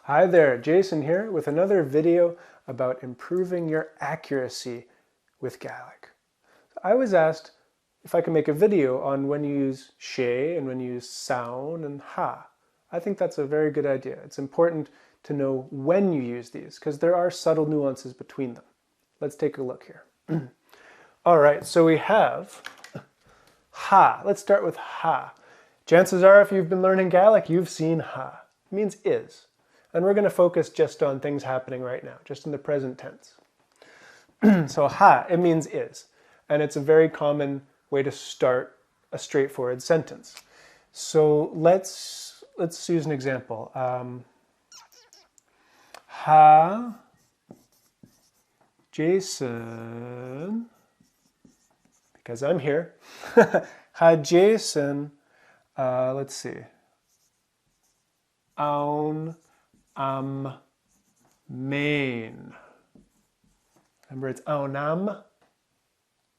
Hi there, Jason here with another video about improving your accuracy with Gaelic. I was asked if I can make a video on when you use she and when you use sound and ha. I think that's a very good idea. It's important to know when you use these because there are subtle nuances between them. Let's take a look here. All right, so we have ha. Let's start with ha. Chances are if you've been learning Gaelic, you've seen ha. It means is. And we're going to focus just on things happening right now, just in the present tense. So ha, it means is. And it's a very common way to start a straightforward sentence. So let's use an example. Ha Jason, because I'm here. Ha Jason, let's see. Aun main. Remember, it's aunam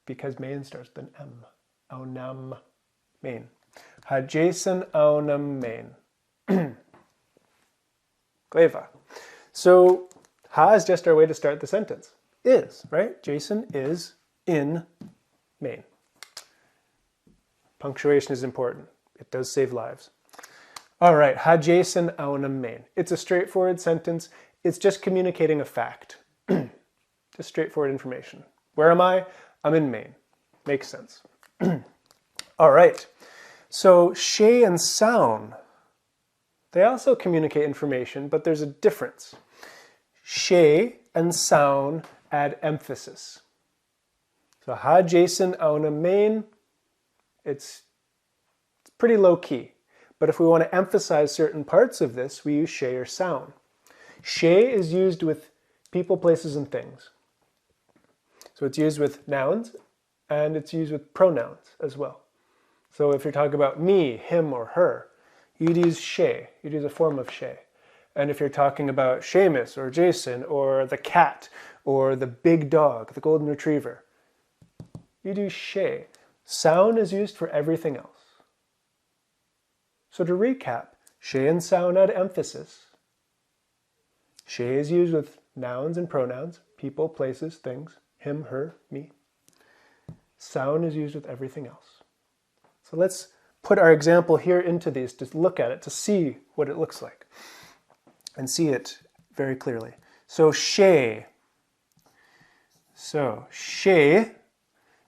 because main starts with an M. Aunam main. Ha Jason aunam main. Gleva. So ha is just our way to start the sentence. Is, right? Jason is in Maine. Punctuation is important. It does save lives. All right, ha Jason aunam Maine. It's a straightforward sentence. It's just communicating a fact. Just straightforward information. Where am I? I'm in Maine. Makes sense. All right, so she and sound, they also communicate information, but there's a difference. She and sound add emphasis. So ha Jason aunam Maine, it's pretty low key. But if we want to emphasize certain parts of this, we use she or sound. She is used with people, places, and things. So it's used with nouns, and it's used with pronouns as well. So if you're talking about me, him, or her, you'd use she. You'd use a form of she. And if you're talking about Seamus, or Jason, or the cat, or the big dog, the golden retriever, you'd use she. Sound is used for everything else. So to recap, she and sound add emphasis. She is used with nouns and pronouns, people, places, things, him, her, me. Sound is used with everything else. So let's put our example here into these to look at it, to see what it looks like, and see it very clearly. So she. So she,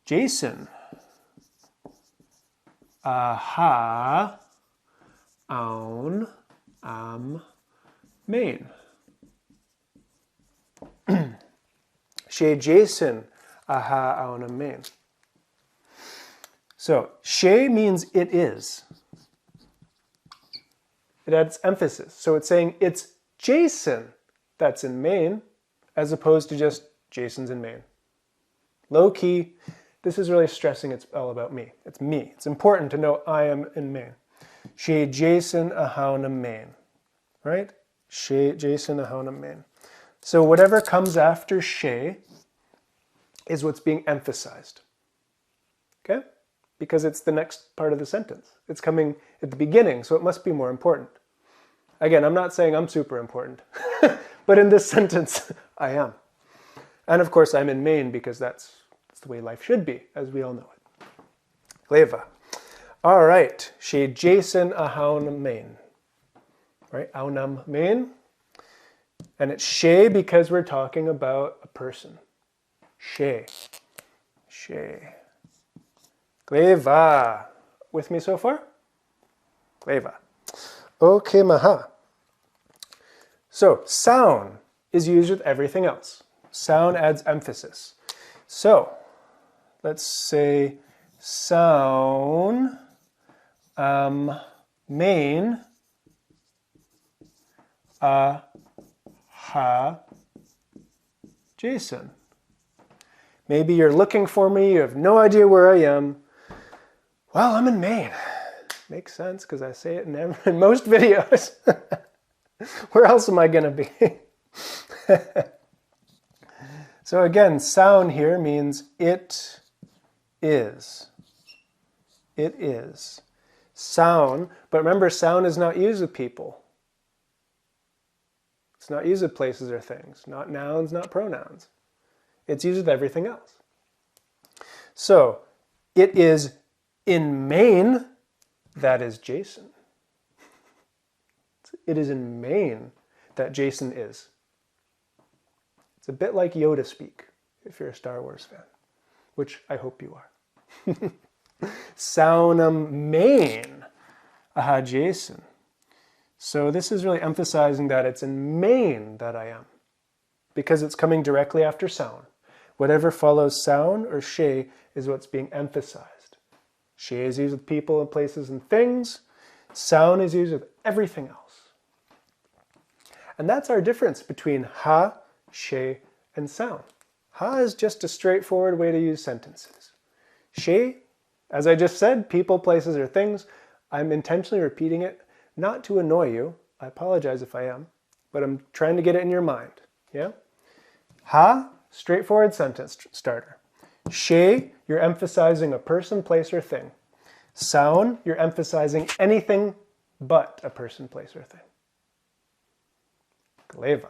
Jason. Ha. Aun am main. She Jason aha aun am main. So she means it is. It adds emphasis. So it's saying it's Jason that's in Maine, as opposed to just Jason's in Maine. Low key, this is really stressing it's all about me. It's me. It's important to know I am in Maine. She Jason ahaunam Maine, right? She Jason ahaunam Maine. So whatever comes after she is what's being emphasized, okay? Because it's the next part of the sentence. It's coming at the beginning, so it must be more important. Again, I'm not saying I'm super important, but in this sentence, I am. And of course, I'm in Maine because that's the way life should be, as we all know it. Gleva. All right, she Jason ahaunam Maine, right? Aunam Maine, and it's she because we're talking about a person. She. Gleva. With me so far? Gleva. Okay, maha. So sound is used with everything else. Sound adds emphasis. So let's say sound main ha Jason. Maybe you're looking for me, you have no idea where I am. Well, I'm in Maine. Makes sense because I say it in most videos. Where else am I going to be? So again, sound here means it is. It is. Sound, but remember, sound is not used with people. It's not used with places or things, not nouns, not pronouns. It's used with everything else. So, it is in Maine that is Jason. It is in Maine that Jason is. It's a bit like Yoda speak, if you're a Star Wars fan, which I hope you are. Saunam Maine, aha Jason. So this is really emphasizing that it's in Maine that I am, because it's coming directly after sound. Whatever follows sound or she is what's being emphasized. She is used with people and places and things. Sound is used with everything else. And that's our difference between ha, she, and sound. Ha is just a straightforward way to use sentences. She, as I just said, people, places, or things. I'm intentionally repeating it, not to annoy you. I apologize if I am, but I'm trying to get it in your mind. Yeah? Ha, straightforward sentence starter. She, you're emphasizing a person, place, or thing. Sound, you're emphasizing anything but a person, place, or thing. Gleva.